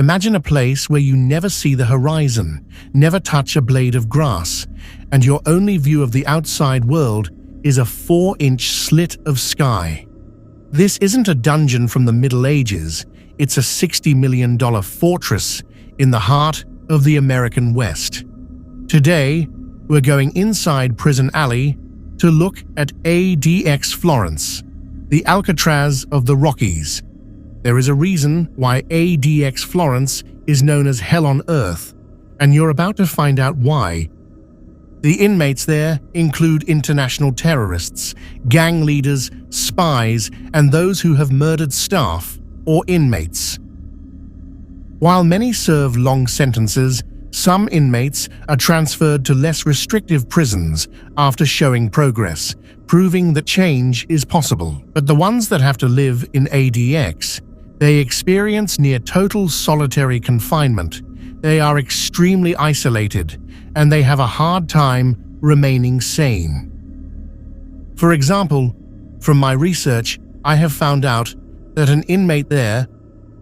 Imagine a place where you never see the horizon, never touch a blade of grass, and your only view of the outside world is a 4-inch slit of sky. This isn't a dungeon from the Middle Ages, it's a $60 million fortress in the heart of the American West. Today, we're going inside Prison Alley to look at ADX Florence, the Alcatraz of the Rockies. There is a reason why ADX Florence is known as Hell on Earth, and you're about to find out why. The inmates there include international terrorists, gang leaders, spies, and those who have murdered staff or inmates. While many serve long sentences, some inmates are transferred to less restrictive prisons after showing progress, proving that change is possible. But the ones that have to live in ADX, they experience near total solitary confinement. They are extremely isolated, and they have a hard time remaining sane. For example, from my research, I have found out that an inmate there,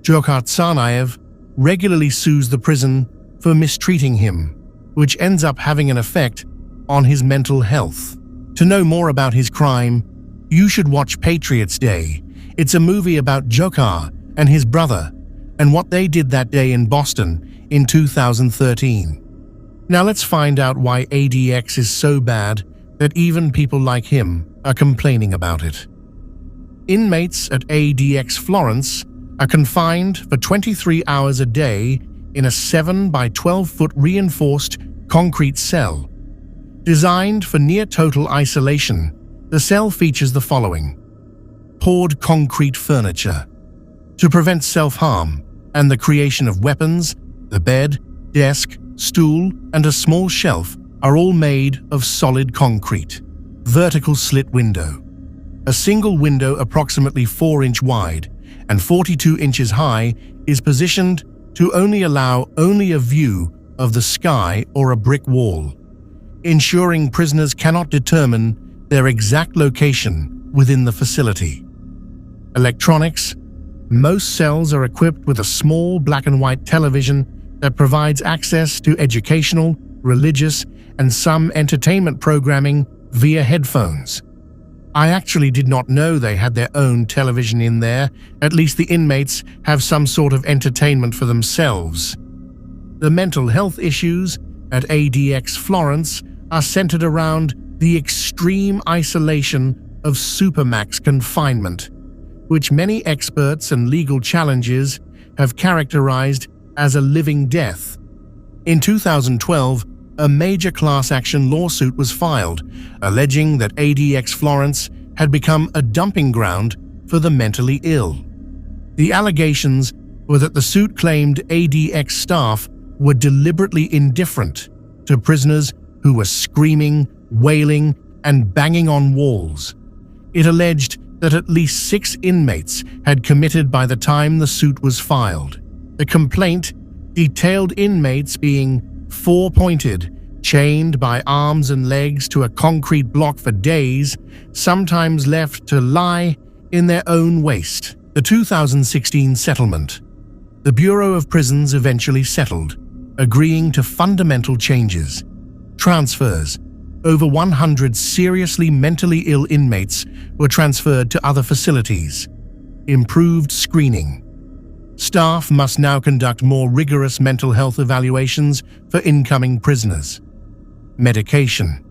Tsarnaev, regularly sues the prison for mistreating him, which ends up having an effect on his mental health. To know more about his crime, you should watch Patriots Day. It's a movie about Dzhokhar and his brother, and what they did that day in Boston in 2013. Now let's find out why ADX is so bad that even people like him are complaining about it. Inmates at ADX Florence are confined for 23 hours a day in a 7 by 12-foot reinforced concrete cell. Designed for near-total isolation, the cell features the following: poured concrete furniture to prevent self-harm, and the creation of weapons. The bed, desk, stool, and a small shelf are all made of solid concrete. Vertical slit window. A single window approximately 4-inch wide and 42 inches high is positioned to allow a view of the sky or a brick wall, ensuring prisoners cannot determine their exact location within the facility. Electronics. Most cells are equipped with a small black and white television that provides access to educational, religious, and some entertainment programming via headphones. I actually did not know they had their own television in there. At least the inmates have some sort of entertainment for themselves. The mental health issues at ADX Florence are centered around the extreme isolation of supermax confinement, which many experts and legal challenges have characterized as a living death. In 2012, a major class action lawsuit was filed, alleging that ADX Florence had become a dumping ground for the mentally ill. The allegations were that the suit claimed ADX staff were deliberately indifferent to prisoners who were screaming, wailing, and banging on walls. It alleged that at least 6 inmates had committed by the time the suit was filed. The complaint detailed inmates being four-pointed, chained by arms and legs to a concrete block for days, sometimes left to lie in their own waste. The 2016 settlement. The Bureau of Prisons eventually settled, agreeing to fundamental changes. Transfers. Over 100 seriously mentally ill inmates were transferred to other facilities. Improved screening. Staff must now conduct more rigorous mental health evaluations for incoming prisoners. Medication.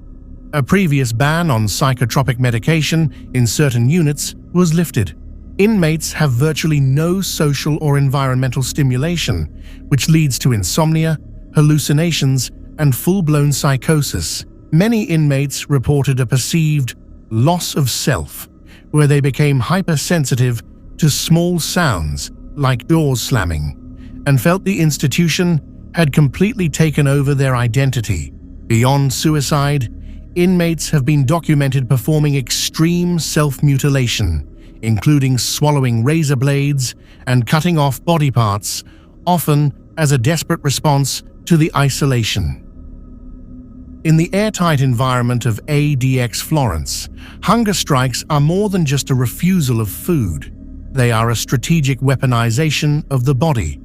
A previous ban on psychotropic medication in certain units was lifted. Inmates have virtually no social or environmental stimulation, which leads to insomnia, hallucinations, and full-blown psychosis. Many inmates reported a perceived loss of self, where they became hypersensitive to small sounds like doors slamming, and felt the institution had completely taken over their identity. Beyond suicide, inmates have been documented performing extreme self-mutilation, including swallowing razor blades and cutting off body parts, often as a desperate response to the isolation. In the airtight environment of ADX Florence, hunger strikes are more than just a refusal of food. They are a strategic weaponization of the body.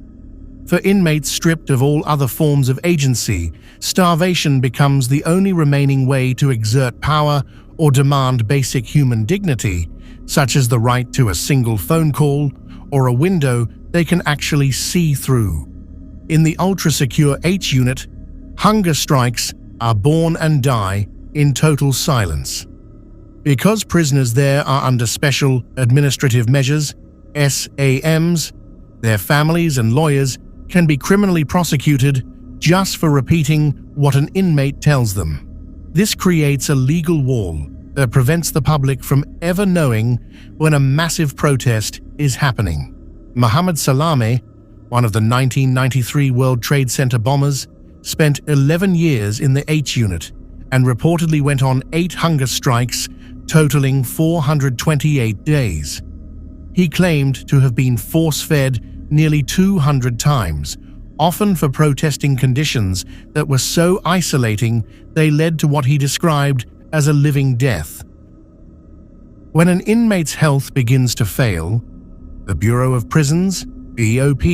For inmates stripped of all other forms of agency, starvation becomes the only remaining way to exert power or demand basic human dignity, such as the right to a single phone call or a window they can actually see through. In the ultra-secure H unit, hunger strikes are born and die in total silence. Because prisoners there are under special administrative measures, SAMs, their families and lawyers can be criminally prosecuted just for repeating what an inmate tells them. This creates a legal wall that prevents the public from ever knowing when a massive protest is happening. Mohammed Salame, one of the 1993 World Trade Center bombers, spent 11 years in the H unit and reportedly went on 8 hunger strikes, totaling 428 days. He claimed to have been force-fed nearly 200 times, often for protesting conditions that were so isolating they led to what he described as a living death. When an inmate's health begins to fail, the Bureau of Prisons, BOP,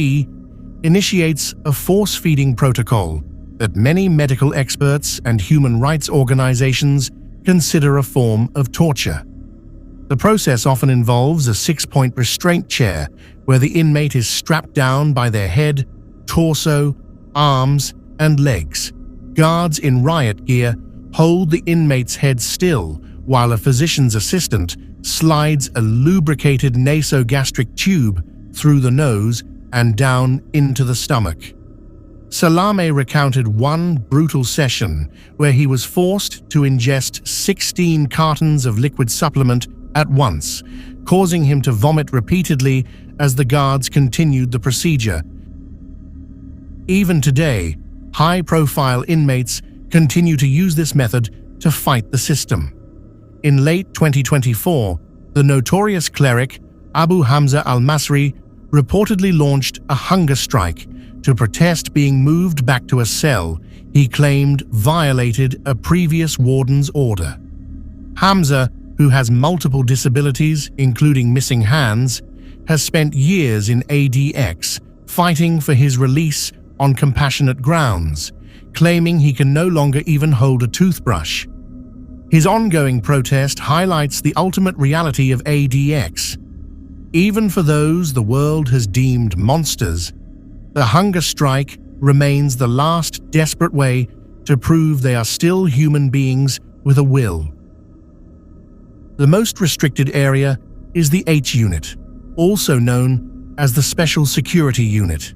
initiates a force-feeding protocol that many medical experts and human rights organizations consider a form of torture. The process often involves a 6-point restraint chair where the inmate is strapped down by their head, torso, arms, and legs. Guards in riot gear hold the inmate's head still while a physician's assistant slides a lubricated nasogastric tube through the nose and down into the stomach. Salame recounted one brutal session where he was forced to ingest 16 cartons of liquid supplement at once, causing him to vomit repeatedly as the guards continued the procedure. Even today, high-profile inmates continue to use this method to fight the system. In late 2024, the notorious cleric Abu Hamza al-Masri reportedly launched a hunger strike to protest being moved back to a cell he claimed violated a previous warden's order. Hamza, who has multiple disabilities, including missing hands, has spent years in ADX fighting for his release on compassionate grounds, claiming he can no longer even hold a toothbrush. His ongoing protest highlights the ultimate reality of ADX. Even for those the world has deemed monsters, the hunger strike remains the last desperate way to prove they are still human beings with a will. The most restricted area is the H unit, also known as the Special Security Unit.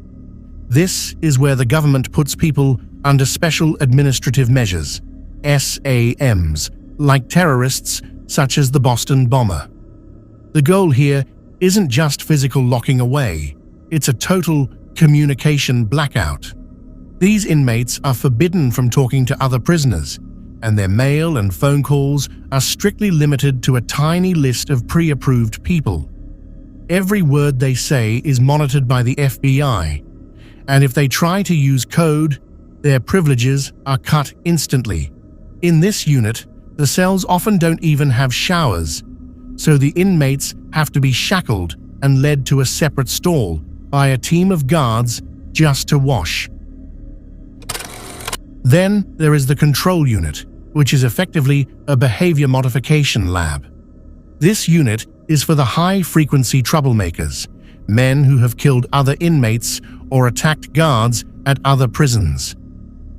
This is where the government puts people under special administrative measures, SAMs, like terrorists such as the Boston bomber. The goal here isn't just physical locking away, it's a total communication blackout. These inmates are forbidden from talking to other prisoners, and their mail and phone calls are strictly limited to a tiny list of pre-approved people. Every word they say is monitored by the FBI, and if they try to use code, their privileges are cut instantly. In this unit, the cells often don't even have showers, so the inmates have to be shackled and led to a separate stall by a team of guards just to wash. Then there is the control unit, which is effectively a behavior modification lab. This unit is for the high-frequency troublemakers, men who have killed other inmates or attacked guards at other prisons.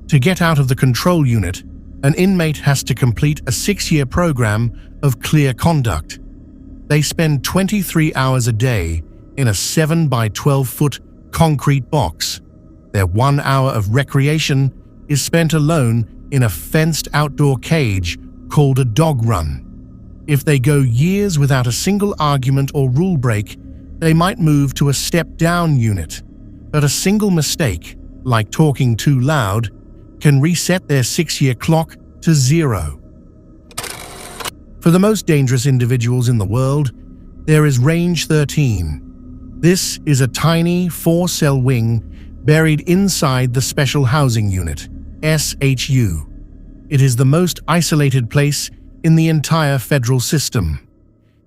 To get out of the control unit, an inmate has to complete a 6-year program of clear conduct. They spend 23 hours a day in a 7 by 12-foot concrete box. Their 1 hour of recreation is spent alone in a fenced outdoor cage called a dog run. If they go years without a single argument or rule break, they might move to a step-down unit. But a single mistake, like talking too loud, can reset their 6-year clock to 0. For the most dangerous individuals in the world, there is Range 13. This is a tiny 4-cell wing buried inside the Special Housing Unit, SHU. It is the most isolated place in the entire federal system.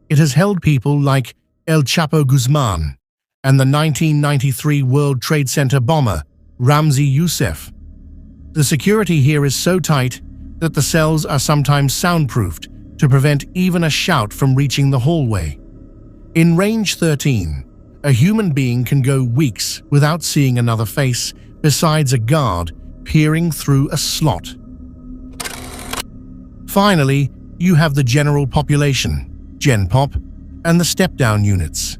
It has held people like El Chapo Guzman, and the 1993 World Trade Center bomber, Ramzi Youssef. The security here is so tight that the cells are sometimes soundproofed to prevent even a shout from reaching the hallway. In Range 13, a human being can go weeks without seeing another face besides a guard peering through a slot. Finally, you have the general population, Gen Pop, and the step-down units.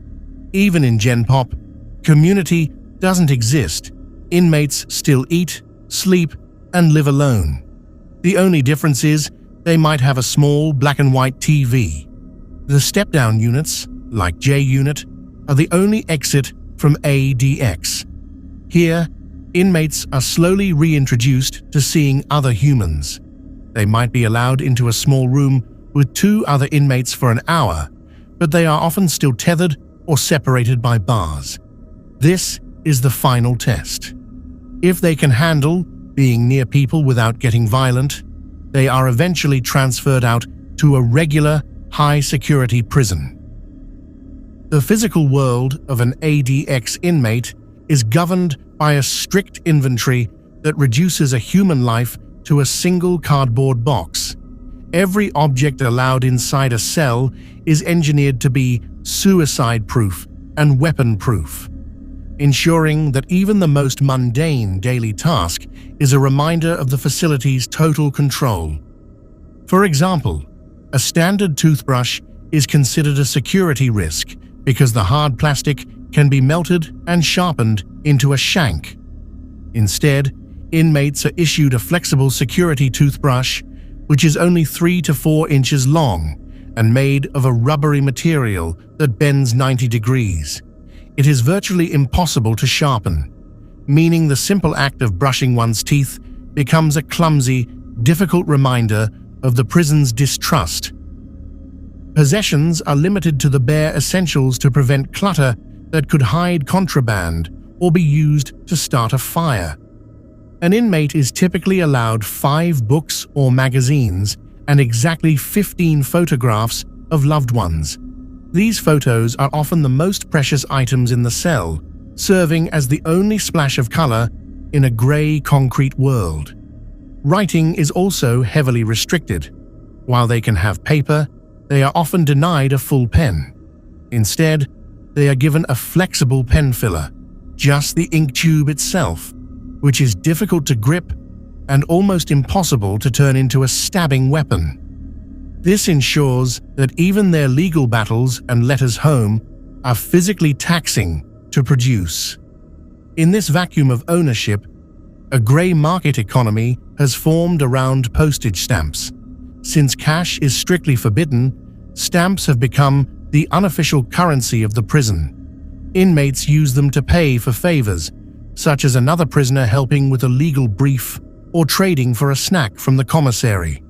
Even in Gen Pop, community doesn't exist. Inmates still eat, sleep, and live alone. The only difference is they might have a small black and white TV. The step-down units, like J Unit, are the only exit from ADX. Here, inmates are slowly reintroduced to seeing other humans. They might be allowed into a small room with 2 other inmates for an hour, but they are often still tethered or separated by bars. This is the final test. If they can handle being near people without getting violent, they are eventually transferred out to a regular, high-security prison. The physical world of an ADX inmate is governed by a strict inventory that reduces a human life to a single cardboard box. Every object allowed inside a cell is engineered to be suicide-proof and weapon-proof, ensuring that even the most mundane daily task is a reminder of the facility's total control. For example, a standard toothbrush is considered a security risk because the hard plastic can be melted and sharpened into a shank. Instead, inmates are issued a flexible security toothbrush, which is only 3 to 4 inches long and made of a rubbery material that bends 90 degrees. It is virtually impossible to sharpen, meaning the simple act of brushing one's teeth becomes a clumsy, difficult reminder of the prison's distrust. Possessions are limited to the bare essentials to prevent clutter that could hide contraband or be used to start a fire. An inmate is typically allowed 5 books or magazines and exactly 15 photographs of loved ones. These photos are often the most precious items in the cell, serving as the only splash of color in a gray concrete world. Writing is also heavily restricted. While they can have paper, they are often denied a full pen. Instead, they are given a flexible pen filler, just the ink tube itself, which is difficult to grip and almost impossible to turn into a stabbing weapon. This ensures that even their legal battles and letters home are physically taxing to produce. In this vacuum of ownership, a grey market economy has formed around postage stamps. Since cash is strictly forbidden, stamps have become the unofficial currency of the prison. Inmates use them to pay for favors, such as another prisoner helping with a legal brief or trading for a snack from the commissary.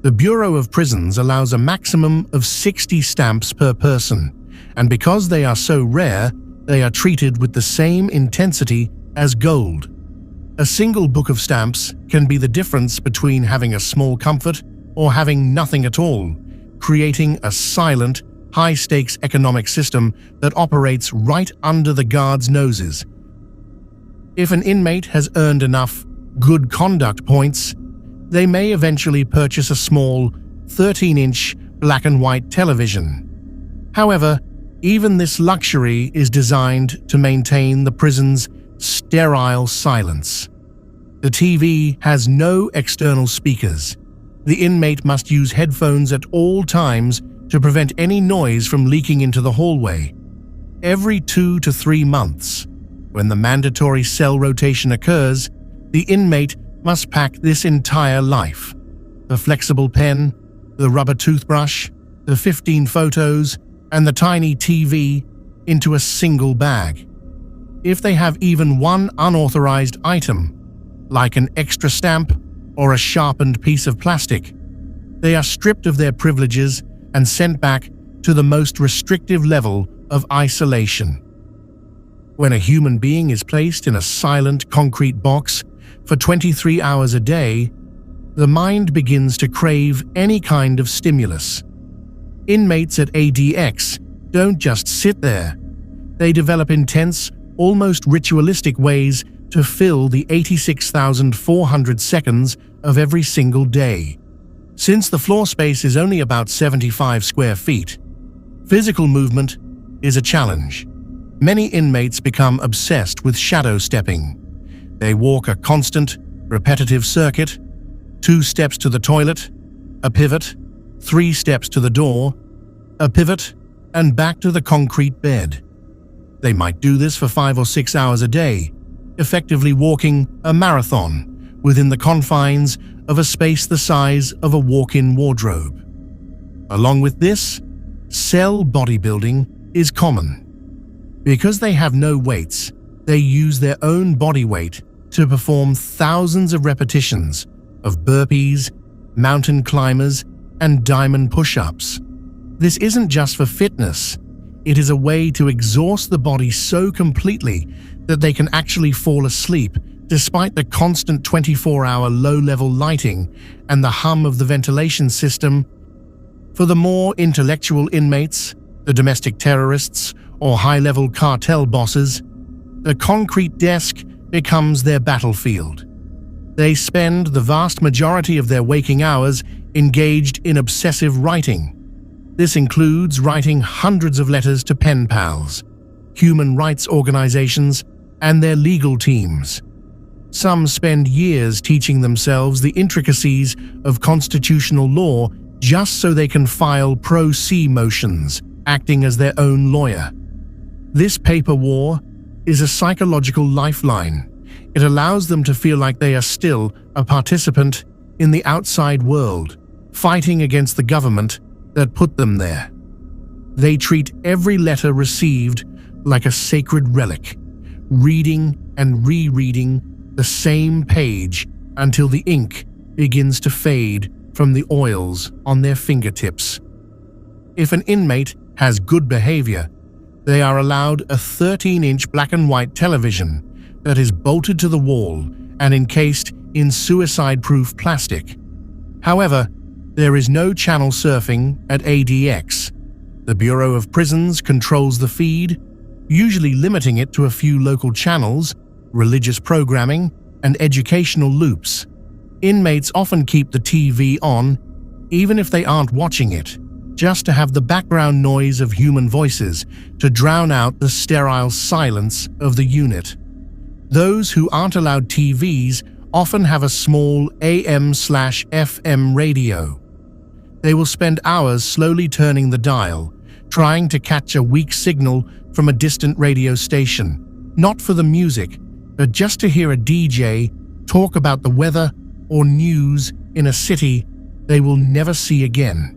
The Bureau of Prisons allows a maximum of 60 stamps per person, and because they are so rare, they are treated with the same intensity as gold. A single book of stamps can be the difference between having a small comfort or having nothing at all, creating a silent, high-stakes economic system that operates right under the guards' noses. If an inmate has earned enough good conduct points, they may eventually purchase a small 13-inch black and white television. However, even this luxury is designed to maintain the prison's sterile silence. The TV has no external speakers. The inmate must use headphones at all times to prevent any noise from leaking into the hallway. Every 2 to 3 months, when the mandatory cell rotation occurs, the inmate must pack this entire life: the flexible pen, the rubber toothbrush, the 15 photos, and the tiny TV into a single bag. If they have even one unauthorized item, like an extra stamp or a sharpened piece of plastic, they are stripped of their privileges and sent back to the most restrictive level of isolation. When a human being is placed in a silent concrete box for 23 hours a day, the mind begins to crave any kind of stimulus. Inmates at ADX don't just sit there. They develop intense, almost ritualistic ways to fill the 86,400 seconds of every single day. Since the floor space is only about 75 square feet, physical movement is a challenge. Many inmates become obsessed with shadow stepping. They walk a constant, repetitive circuit, 2 steps to the toilet, a pivot, 3 steps to the door, a pivot, and back to the concrete bed. They might do this for 5 or 6 hours a day, effectively walking a marathon within the confines of a space the size of a walk-in wardrobe. Along with this, cell bodybuilding is common. Because they have no weights, they use their own body weight to perform thousands of repetitions of burpees, mountain climbers, and diamond push-ups. This isn't just for fitness. It is a way to exhaust the body so completely that they can actually fall asleep despite the constant 24-hour low-level lighting and the hum of the ventilation system. For the more intellectual inmates, the domestic terrorists, or high-level cartel bosses, the concrete desk becomes their battlefield. They spend the vast majority of their waking hours engaged in obsessive writing. This includes writing hundreds of letters to pen pals, human rights organizations, and their legal teams. Some spend years teaching themselves the intricacies of constitutional law just so they can file pro se motions, acting as their own lawyer. This paper war is a psychological lifeline. It allows them to feel like they are still a participant in the outside world, fighting against the government that put them there. They treat every letter received like a sacred relic, reading and rereading the same page until the ink begins to fade from the oils on their fingertips. If an inmate has good behavior, they are allowed a 13-inch black and white television that is bolted to the wall and encased in suicide-proof plastic. However, there is no channel surfing at ADX. The Bureau of Prisons controls the feed, usually limiting it to a few local channels, religious programming, and educational loops. Inmates often keep the TV on, even if they aren't watching it, just to have the background noise of human voices to drown out the sterile silence of the unit. Those who aren't allowed TVs often have a small AM/FM radio. They will spend hours slowly turning the dial, trying to catch a weak signal from a distant radio station, not for the music, but just to hear a DJ talk about the weather or news in a city they will never see again.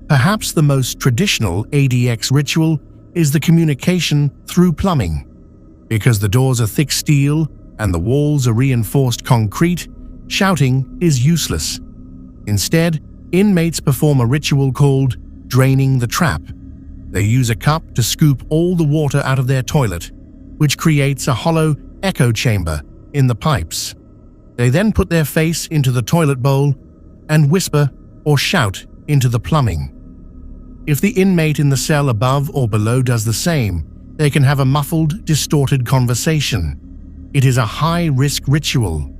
Perhaps the most traditional ADX ritual is the communication through plumbing. Because the doors are thick steel and the walls are reinforced concrete, shouting is useless. Instead, inmates perform a ritual called draining the trap. They use a cup to scoop all the water out of their toilet, which creates a hollow echo chamber in the pipes. They then put their face into the toilet bowl and whisper or shout into the plumbing. If the inmate in the cell above or below does the same, they can have a muffled, distorted conversation. It is a high-risk ritual.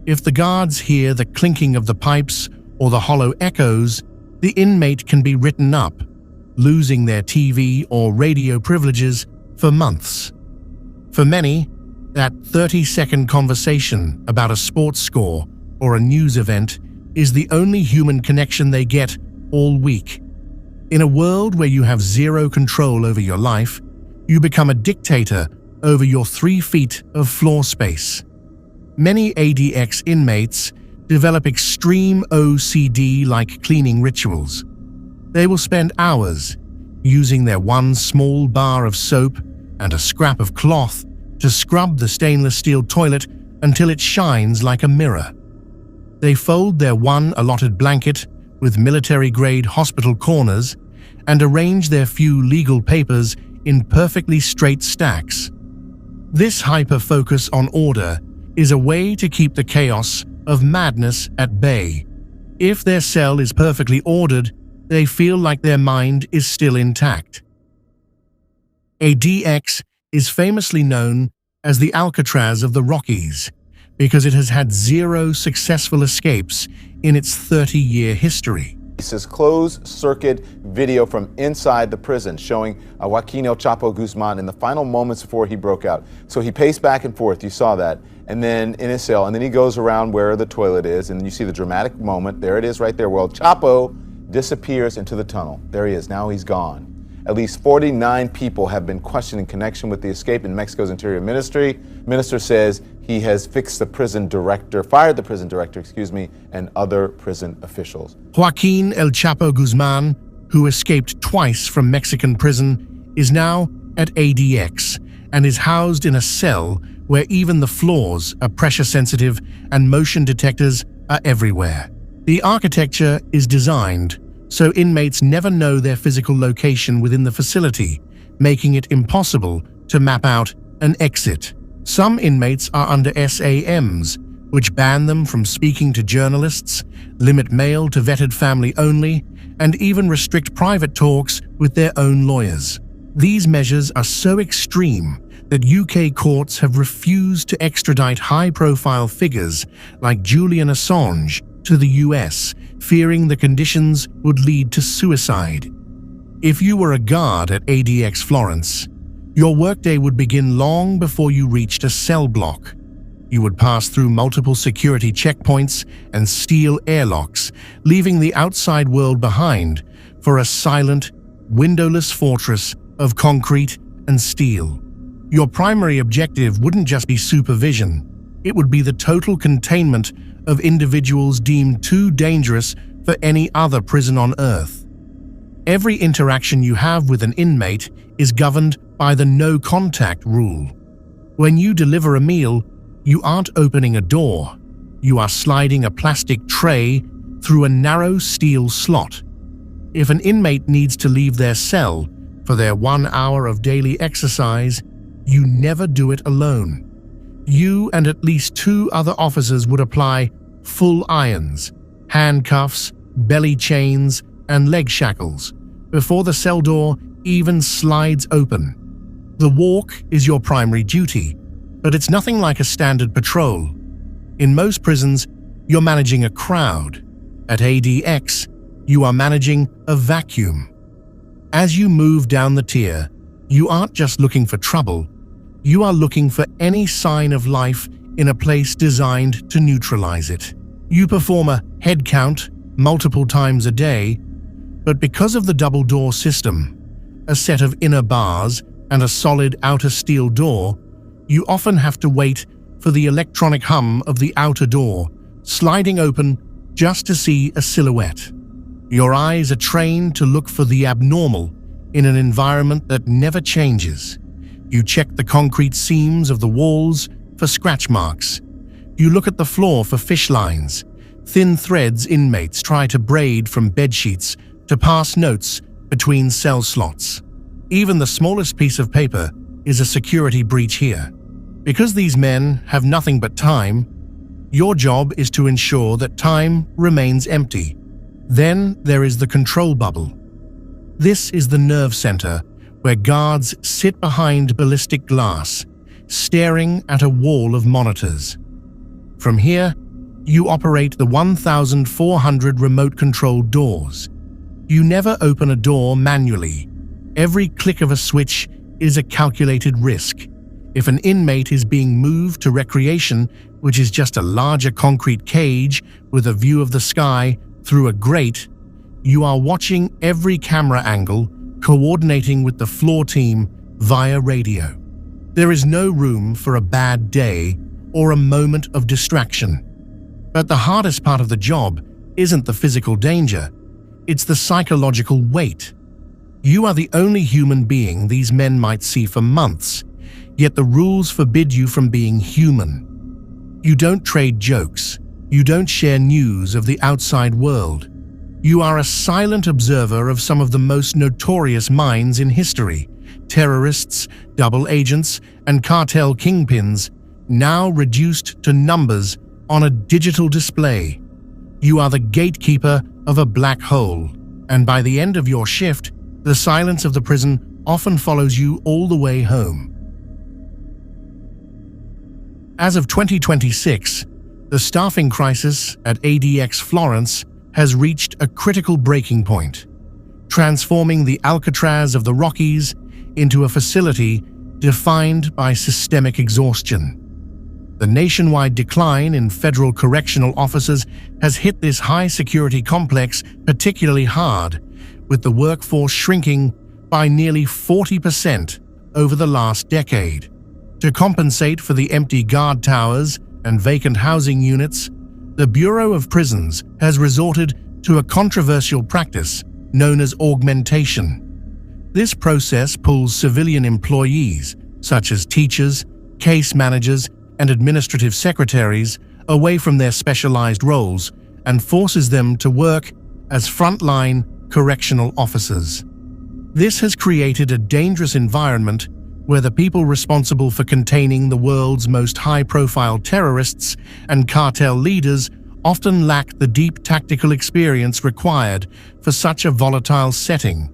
If the guards hear the clinking of the pipes or the hollow echoes, the inmate can be written up, losing their TV or radio privileges for months. For many, that 30-second conversation about a sports score or a news event is the only human connection they get all week. In a world where you have zero control over your life, you become a dictator over your 3 feet of floor space. Many ADX inmates develop extreme OCD-like cleaning rituals. They will spend hours using their one small bar of soap and a scrap of cloth to scrub the stainless steel toilet until it shines like a mirror. They fold their one allotted blanket with military-grade hospital corners and arrange their few legal papers in perfectly straight stacks. This hyper-focus on order is a way to keep the chaos of madness at bay. If their cell is perfectly ordered, they feel like their mind is still intact. ADX is famously known as the Alcatraz of the Rockies because it has had 0 successful escapes in its 30-year history. This is closed-circuit video from inside the prison showing Joaquin El Chapo Guzman in the final moments before he broke out. So he paced back and forth, you saw that, and then in his cell, and then he goes around where the toilet is, and you see the dramatic moment. There it is right there, where El Chapo disappears into the tunnel. There he is, now he's gone. At least 49 people have been questioned in connection with the escape in Mexico's Interior Ministry. Minister says he has fired the prison director, and other prison officials. Joaquin El Chapo Guzman, who escaped twice from Mexican prison, is now at ADX and is housed in a cell where even the floors are pressure-sensitive and motion detectors are everywhere. The architecture is designed so inmates never know their physical location within the facility, making it impossible to map out an exit. Some inmates are under SAMs, which ban them from speaking to journalists, limit mail to vetted family only, and even restrict private talks with their own lawyers. These measures are so extreme that UK courts have refused to extradite high-profile figures like Julian Assange to the US, fearing the conditions would lead to suicide. If you were a guard at ADX Florence, your workday would begin long before you reached a cell block. You would pass through multiple security checkpoints and steel airlocks, leaving the outside world behind for a silent, windowless fortress of concrete and steel. Your primary objective wouldn't just be supervision, it would be the total containment of individuals deemed too dangerous for any other prison on Earth. Every interaction you have with an inmate is governed by the no-contact rule. When you deliver a meal, you aren't opening a door. You are sliding a plastic tray through a narrow steel slot. If an inmate needs to leave their cell for their 1 hour of daily exercise, you never do it alone. You and at least 2 other officers would apply full irons, handcuffs, belly chains, and leg shackles before the cell door even slides open. The walk is your primary duty, but it's nothing like a standard patrol. In most prisons, you're managing a crowd. At ADX, you are managing a vacuum. As you move down the tier, you aren't just looking for trouble, you are looking for any sign of life in a place designed to neutralize it. You perform a head count multiple times a day, but because of the double door system, a set of inner bars and a solid outer steel door, you often have to wait for the electronic hum of the outer door sliding open just to see a silhouette. Your eyes are trained to look for the abnormal in an environment that never changes. You check the concrete seams of the walls for scratch marks. You look at the floor for fish lines, thin threads inmates try to braid from bedsheets to pass notes between cell slots. Even the smallest piece of paper is a security breach here. Because these men have nothing but time, your job is to ensure that time remains empty. Then there is the control bubble. This is the nerve center where guards sit behind ballistic glass, staring at a wall of monitors. From here, you operate the 1,400 remote-controlled doors. You never open a door manually. Every click of a switch is a calculated risk. If an inmate is being moved to recreation, which is just a larger concrete cage with a view of the sky through a grate, you are watching every camera angle, coordinating with the floor team via radio. There is no room for a bad day or a moment of distraction. But the hardest part of the job isn't the physical danger, it's the psychological weight. You are the only human being these men might see for months, yet the rules forbid you from being human. You don't trade jokes, you don't share news of the outside world. You are a silent observer of some of the most notorious minds in history, terrorists, double agents, and cartel kingpins, now reduced to numbers on a digital display. You are the gatekeeper of a black hole, and by the end of your shift, the silence of the prison often follows you all the way home. As of 2026, the staffing crisis at ADX Florence has reached a critical breaking point, transforming the Alcatraz of the Rockies into a facility defined by systemic exhaustion. The nationwide decline in federal correctional officers has hit this high-security complex particularly hard, with the workforce shrinking by nearly 40% over the last decade. To compensate for the empty guard towers and vacant housing units, the Bureau of Prisons has resorted to a controversial practice known as augmentation. This process pulls civilian employees, such as teachers, case managers, and administrative secretaries, away from their specialized roles and forces them to work as frontline correctional officers. This has created a dangerous environment where the people responsible for containing the world's most high-profile terrorists and cartel leaders often lack the deep tactical experience required for such a volatile setting.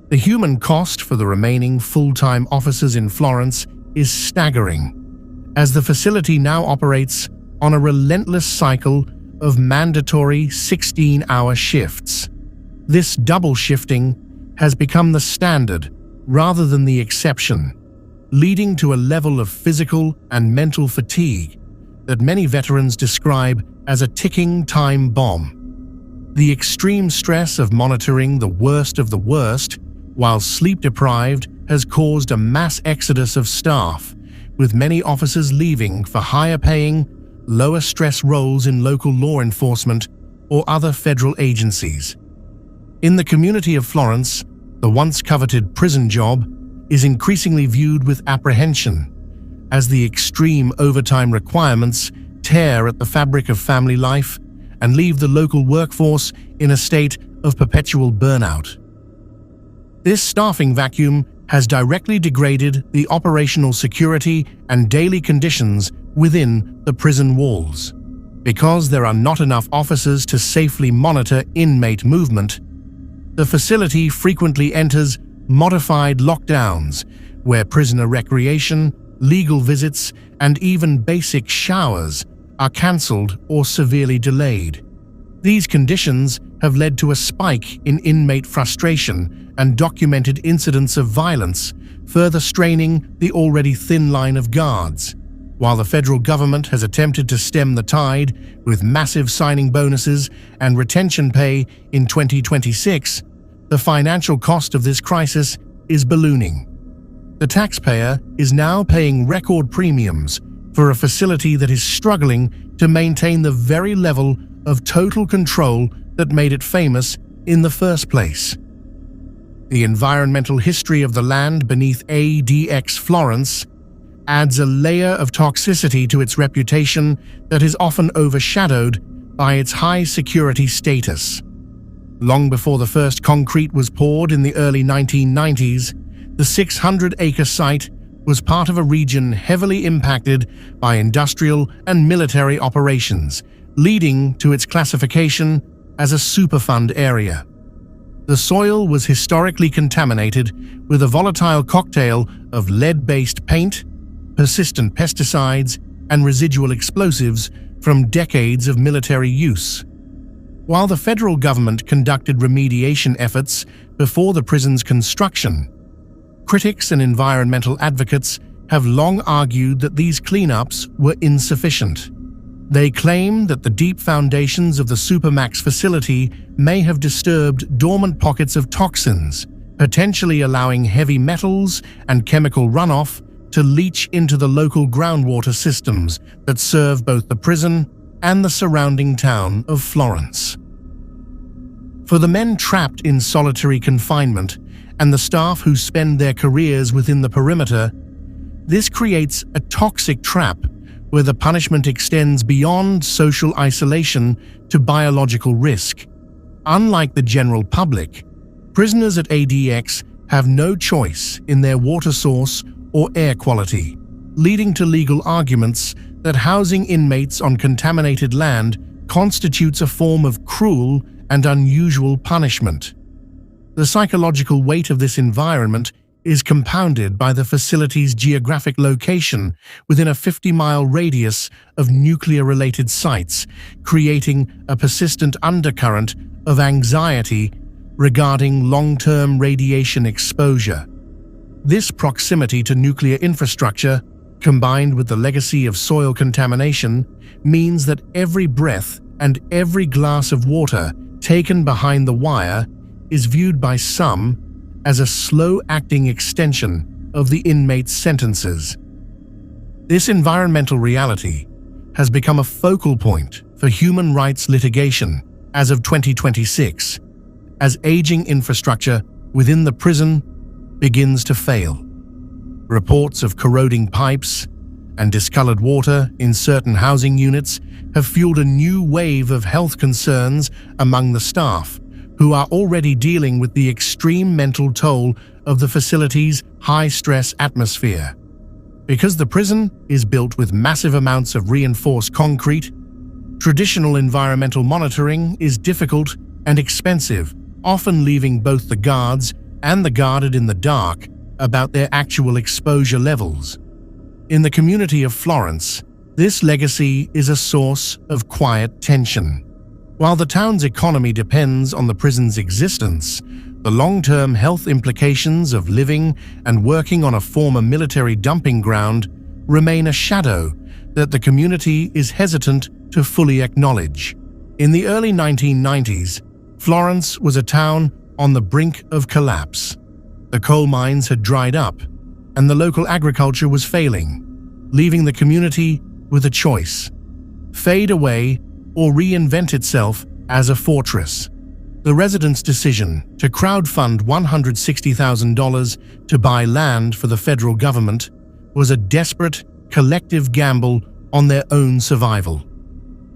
The human cost for the remaining full-time officers in Florence is staggering, as the facility now operates on a relentless cycle of mandatory 16-hour shifts. This double shifting has become the standard rather than the exception, leading to a level of physical and mental fatigue that many veterans describe as a ticking time bomb. The extreme stress of monitoring the worst of the worst while sleep-deprived has caused a mass exodus of staff, with many officers leaving for higher-paying, lower-stress roles in local law enforcement or other federal agencies. In the community of Florence, the once-coveted prison job is increasingly viewed with apprehension, as the extreme overtime requirements tear at the fabric of family life and leave the local workforce in a state of perpetual burnout. This staffing vacuum has directly degraded the operational security and daily conditions within the prison walls. Because there are not enough officers to safely monitor inmate movement, the facility frequently enters modified lockdowns, where prisoner recreation, legal visits, and even basic showers are cancelled or severely delayed. These conditions have led to a spike in inmate frustration and documented incidents of violence, further straining the already thin line of guards. While the federal government has attempted to stem the tide with massive signing bonuses and retention pay in 2026, the financial cost of this crisis is ballooning. The taxpayer is now paying record premiums for a facility that is struggling to maintain the very level of total control that made it famous in the first place. The environmental history of the land beneath ADX Florence adds a layer of toxicity to its reputation that is often overshadowed by its high security status. Long before the first concrete was poured in the early 1990s, the 600-acre site was part of a region heavily impacted by industrial and military operations, leading to its classification as a Superfund area. The soil was historically contaminated with a volatile cocktail of lead-based paint, persistent pesticides, and residual explosives from decades of military use. While the federal government conducted remediation efforts before the prison's construction, critics and environmental advocates have long argued that these cleanups were insufficient. They claim that the deep foundations of the Supermax facility may have disturbed dormant pockets of toxins, potentially allowing heavy metals and chemical runoff to leach into the local groundwater systems that serve both the prison and the surrounding town of Florence. For the men trapped in solitary confinement and the staff who spend their careers within the perimeter, this creates a toxic trap where the punishment extends beyond social isolation to biological risk. Unlike the general public, prisoners at ADX have no choice in their water source or air quality, leading to legal arguments that housing inmates on contaminated land constitutes a form of cruel and unusual punishment. The psychological weight of this environment is compounded by the facility's geographic location within a 50-mile radius of nuclear-related sites, creating a persistent undercurrent of anxiety regarding long-term radiation exposure. This proximity to nuclear infrastructure, combined with the legacy of soil contamination, means that every breath and every glass of water taken behind the wire is viewed by some as a slow-acting extension of the inmates' sentences. This environmental reality has become a focal point for human rights litigation as of 2026, as aging infrastructure within the prison begins to fail. Reports of corroding pipes and discolored water in certain housing units have fueled a new wave of health concerns among the staff, who are already dealing with the extreme mental toll of the facility's high-stress atmosphere. Because the prison is built with massive amounts of reinforced concrete, traditional environmental monitoring is difficult and expensive, often leaving both the guards and the guarded in the dark about their actual exposure levels. In the community of Florence, this legacy is a source of quiet tension. While the town's economy depends on the prison's existence, the long-term health implications of living and working on a former military dumping ground remain a shadow that the community is hesitant to fully acknowledge. In the early 1990s, Florence was a town on the brink of collapse. The coal mines had dried up, and the local agriculture was failing, leaving the community with a choice: fade away or reinvent itself as a fortress. The residents' decision to crowdfund $160,000 to buy land for the federal government was a desperate, collective gamble on their own survival.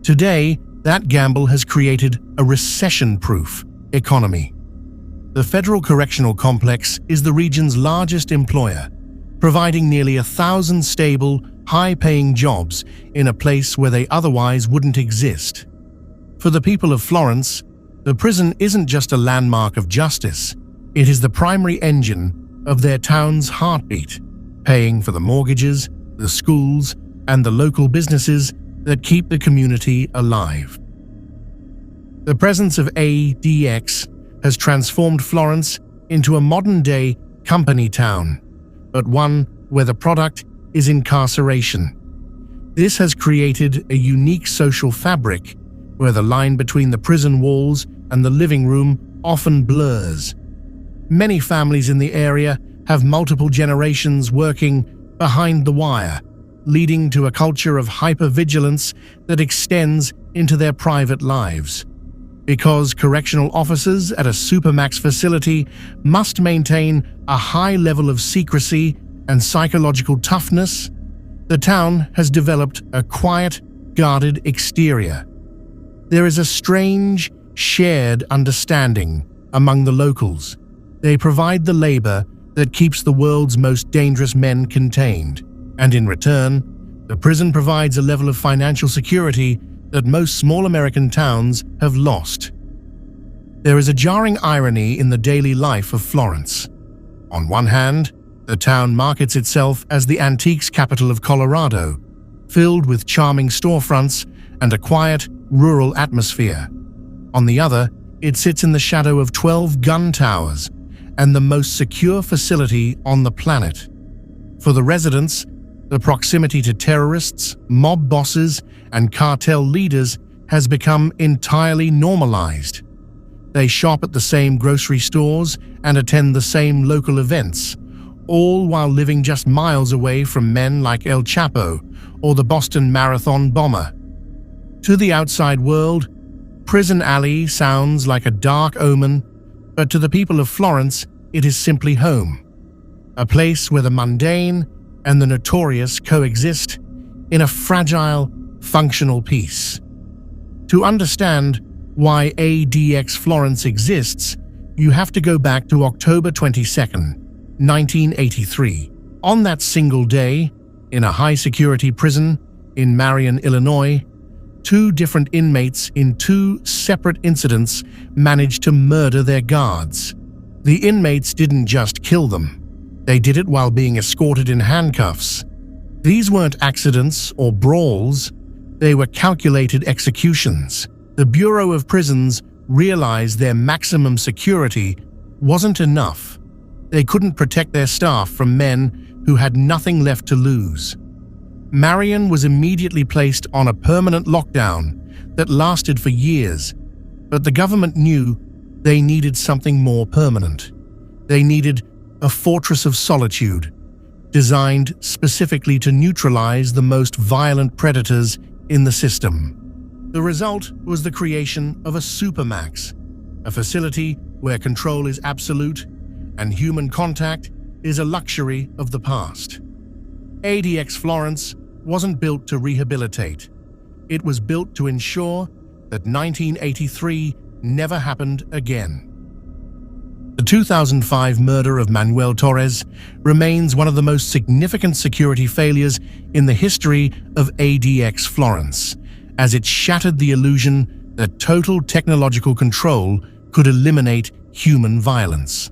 Today, that gamble has created a recession-proof economy. The Federal Correctional Complex is the region's largest employer, providing nearly 1,000 stable, high-paying jobs in a place where they otherwise wouldn't exist. For the people of Florence, the prison isn't just a landmark of justice, it is the primary engine of their town's heartbeat, paying for the mortgages, the schools, and the local businesses that keep the community alive. The presence of ADX has transformed Florence into a modern-day company town, but one where the product is incarceration. This has created a unique social fabric where the line between the prison walls and the living room often blurs. Many families in the area have multiple generations working behind the wire, leading to a culture of hypervigilance that extends into their private lives. Because correctional officers at a supermax facility must maintain a high level of secrecy and psychological toughness, the town has developed a quiet, guarded exterior. There is a strange, shared understanding among the locals. They provide the labor that keeps the world's most dangerous men contained, and in return, the prison provides a level of financial security that most small American towns have lost. There is a jarring irony in the daily life of Florence. On one hand, the town markets itself as the antiques capital of Colorado, filled with charming storefronts and a quiet, rural atmosphere. On the other, it sits in the shadow of 12 gun towers and the most secure facility on the planet. For the residents, the proximity to terrorists, mob bosses, and cartel leaders has become entirely normalized. They shop at the same grocery stores and attend the same local events, all while living just miles away from men like El Chapo or the Boston Marathon bomber. To the outside world, Prison Alley sounds like a dark omen, but to the people of Florence, it is simply home. A place where the mundane and the notorious coexist in a fragile, functional peace. To understand why ADX Florence exists, you have to go back to October 22nd, 1983. On that single day, in a high-security prison in Marion, Illinois, 2 different inmates in 2 separate incidents managed to murder their guards. The inmates didn't just kill them. They did it while being escorted in handcuffs. These weren't accidents or brawls, they were calculated executions. The Bureau of Prisons realized their maximum security wasn't enough. They couldn't protect their staff from men who had nothing left to lose. Marion was immediately placed on a permanent lockdown that lasted for years, but the government knew they needed something more permanent. They needed a fortress of solitude, designed specifically to neutralize the most violent predators in the system. The result was the creation of a supermax, a facility where control is absolute and human contact is a luxury of the past. ADX Florence wasn't built to rehabilitate. It was built to ensure that 1983 never happened again. The 2005 murder of Manuel Torres remains one of the most significant security failures in the history of ADX Florence, as it shattered the illusion that total technological control could eliminate human violence.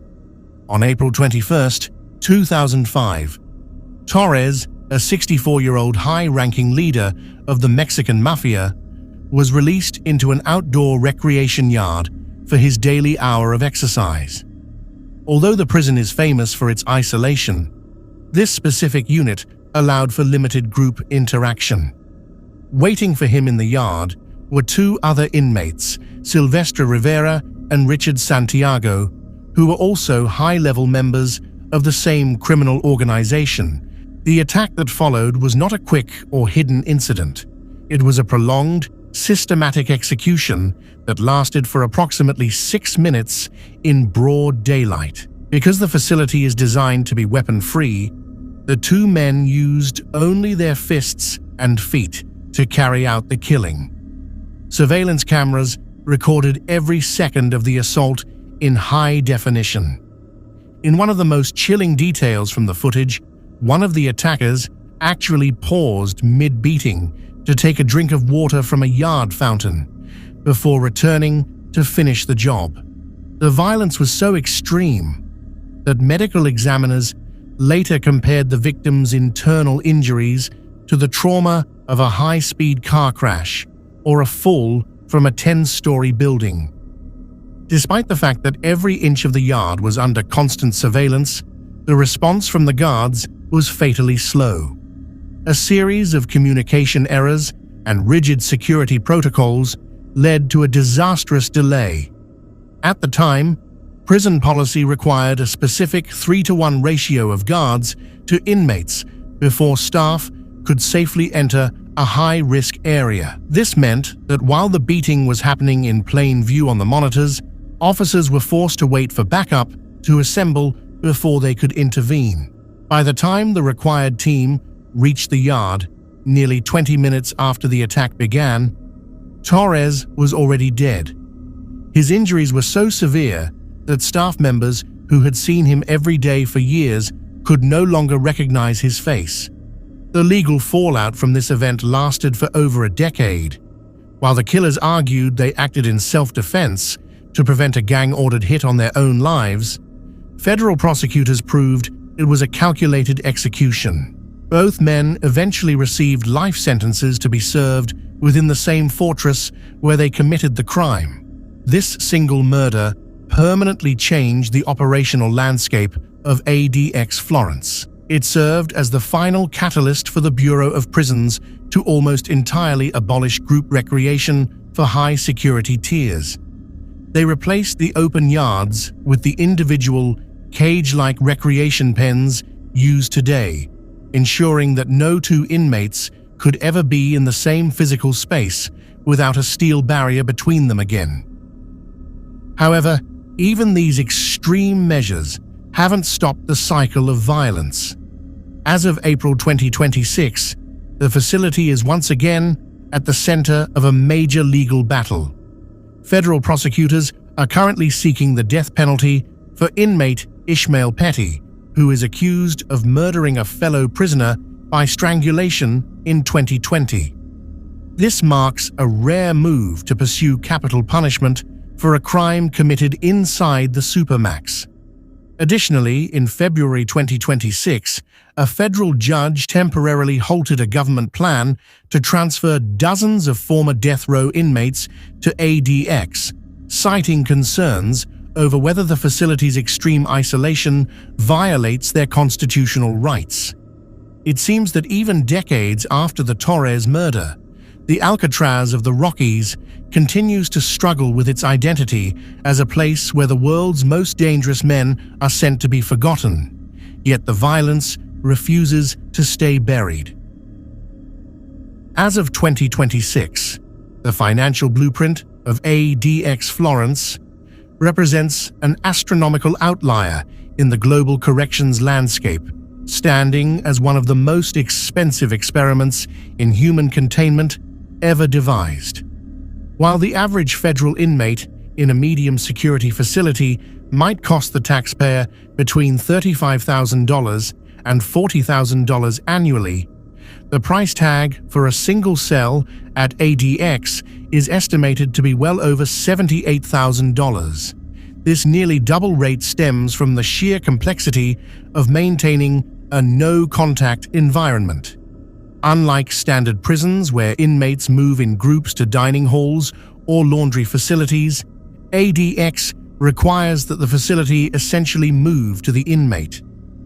On April 21, 2005, Torres, a 64-year-old high-ranking leader of the Mexican mafia, was released into an outdoor recreation yard for his daily hour of exercise. Although the prison is famous for its isolation, this specific unit allowed for limited group interaction. Waiting for him in the yard were two other inmates, Silvestre Rivera and Richard Santiago, who were also high-level members of the same criminal organization. The attack that followed was not a quick or hidden incident. It was a prolonged, systematic execution that lasted for approximately 6 minutes in broad daylight. Because the facility is designed to be weapon-free, the two men used only their fists and feet to carry out the killing. Surveillance cameras recorded every second of the assault in high definition. In one of the most chilling details from the footage, one of the attackers actually paused mid-beating to take a drink of water from a yard fountain before returning to finish the job. The violence was so extreme that medical examiners later compared the victim's internal injuries to the trauma of a high-speed car crash or a fall from a 10-story building. Despite the fact that every inch of the yard was under constant surveillance, the response from the guards was fatally slow. A series of communication errors and rigid security protocols led to a disastrous delay. At the time, prison policy required a specific 3-to-1 ratio of guards to inmates before staff could safely enter a high-risk area. This meant that while the beating was happening in plain view on the monitors, officers were forced to wait for backup to assemble before they could intervene. By the time the required team reached the yard, nearly 20 minutes after the attack began, Torres was already dead. His injuries were so severe that staff members who had seen him every day for years could no longer recognize his face. The legal fallout from this event lasted for over a decade. While the killers argued they acted in self-defense to prevent a gang-ordered hit on their own lives, federal prosecutors proved it was a calculated execution. Both men eventually received life sentences to be served within the same fortress where they committed the crime. This single murder permanently changed the operational landscape of ADX Florence. It served as the final catalyst for the Bureau of Prisons to almost entirely abolish group recreation for high-security tiers. They replaced the open yards with the individual, cage-like recreation pens used today, ensuring that no two inmates could ever be in the same physical space without a steel barrier between them again. However, even these extreme measures haven't stopped the cycle of violence. As of April 2026, the facility is once again at the center of a major legal battle. Federal prosecutors are currently seeking the death penalty for inmate Ishmael Petty, who is accused of murdering a fellow prisoner by strangulation in 2020. This marks a rare move to pursue capital punishment for a crime committed inside the supermax. Additionally, in February 2026, a federal judge temporarily halted a government plan to transfer dozens of former death row inmates to ADX, citing concerns over whether the facility's extreme isolation violates their constitutional rights. It seems that even decades after the Torres murder, the Alcatraz of the Rockies continues to struggle with its identity as a place where the world's most dangerous men are sent to be forgotten, yet the violence refuses to stay buried. As of 2026, the financial blueprint of ADX Florence represents an astronomical outlier in the global corrections landscape, standing as one of the most expensive experiments in human containment ever devised. While the average federal inmate in a medium security facility might cost the taxpayer between $35,000 and $40,000 annually, the price tag for a single cell at ADX is estimated to be well over $78,000. This nearly double rate stems from the sheer complexity of maintaining a no-contact environment. Unlike standard prisons where inmates move in groups to dining halls or laundry facilities, ADX requires that the facility essentially move to the inmate.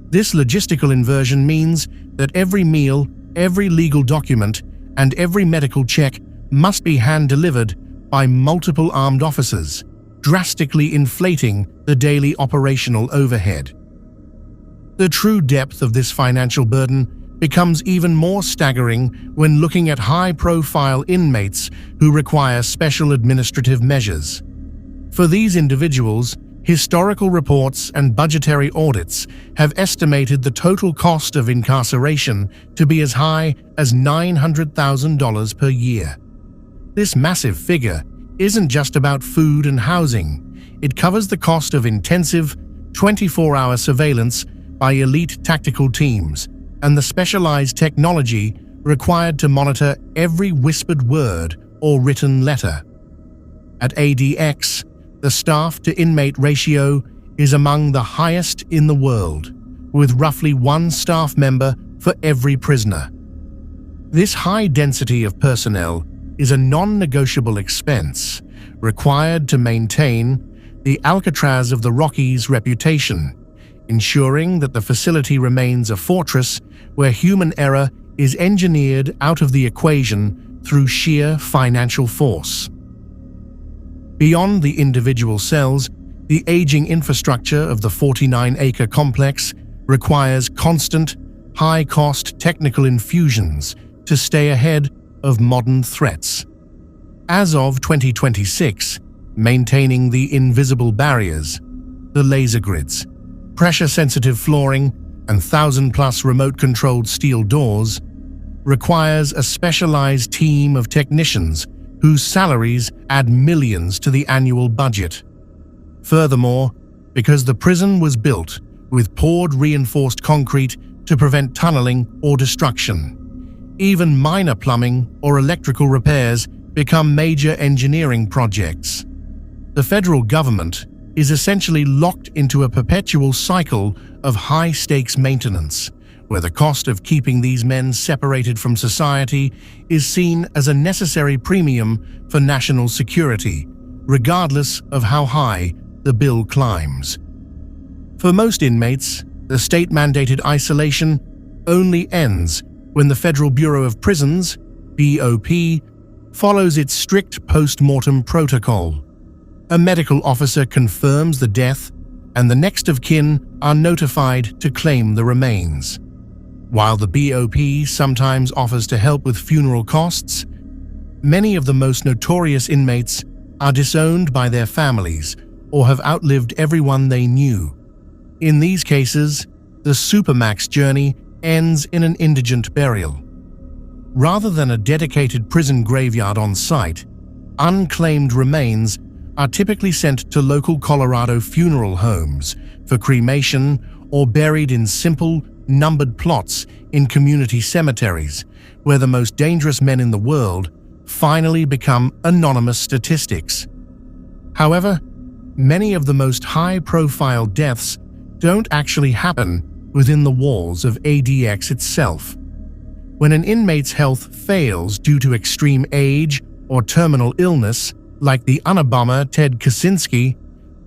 This logistical inversion means that every meal, every legal document, and every medical check must be hand-delivered by multiple armed officers, drastically inflating the daily operational overhead. The true depth of this financial burden becomes even more staggering when looking at high-profile inmates who require special administrative measures. For these individuals, historical reports and budgetary audits have estimated the total cost of incarceration to be as high as $900,000 per year. This massive figure isn't just about food and housing. It covers the cost of intensive, 24-hour surveillance by elite tactical teams and the specialized technology required to monitor every whispered word or written letter. At ADX, the staff-to-inmate ratio is among the highest in the world, with roughly one staff member for every prisoner. This high density of personnel is a non-negotiable expense required to maintain the Alcatraz of the Rockies reputation, ensuring that the facility remains a fortress where human error is engineered out of the equation through sheer financial force. Beyond the individual cells, the aging infrastructure of the 49-acre complex requires constant, high-cost technical infusions to stay ahead of modern threats. As of 2026, maintaining the invisible barriers, the laser grids, pressure-sensitive flooring, and 1,000-plus remote-controlled steel doors requires a specialized team of technicians whose salaries add millions to the annual budget. Furthermore, because the prison was built with poured reinforced concrete to prevent tunneling or destruction, even minor plumbing or electrical repairs become major engineering projects. The federal government is essentially locked into a perpetual cycle of high-stakes maintenance, where the cost of keeping these men separated from society is seen as a necessary premium for national security, regardless of how high the bill climbs. For most inmates, the state-mandated isolation only ends when the Federal Bureau of Prisons, BOP, follows its strict post-mortem protocol. A medical officer confirms the death, and the next of kin are notified to claim the remains. While the BOP sometimes offers to help with funeral costs, many of the most notorious inmates are disowned by their families or have outlived everyone they knew. In these cases, the Supermax journey ends in an indigent burial. Rather than a dedicated prison graveyard on site, unclaimed remains are typically sent to local Colorado funeral homes for cremation or buried in simple, numbered plots in community cemeteries, where the most dangerous men in the world finally become anonymous statistics. However, many of the most high-profile deaths don't actually happen within the walls of ADX itself. When an inmate's health fails due to extreme age or terminal illness, like the Unabomber Ted Kaczynski,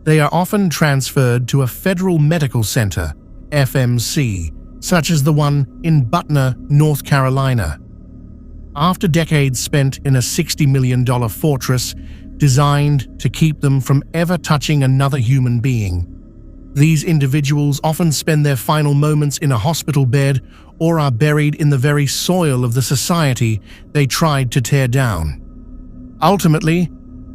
they are often transferred to a federal medical center, FMC, such as the one in Butner, North Carolina. After decades spent in a $60 million fortress designed to keep them from ever touching another human being, these individuals often spend their final moments in a hospital bed or are buried in the very soil of the society they tried to tear down. Ultimately,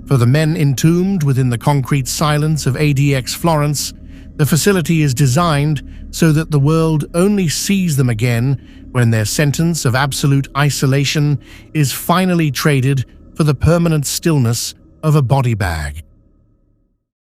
for the men entombed within the concrete silence of ADX Florence, the facility is designed so that the world only sees them again when their sentence of absolute isolation is finally traded for the permanent stillness of a body bag.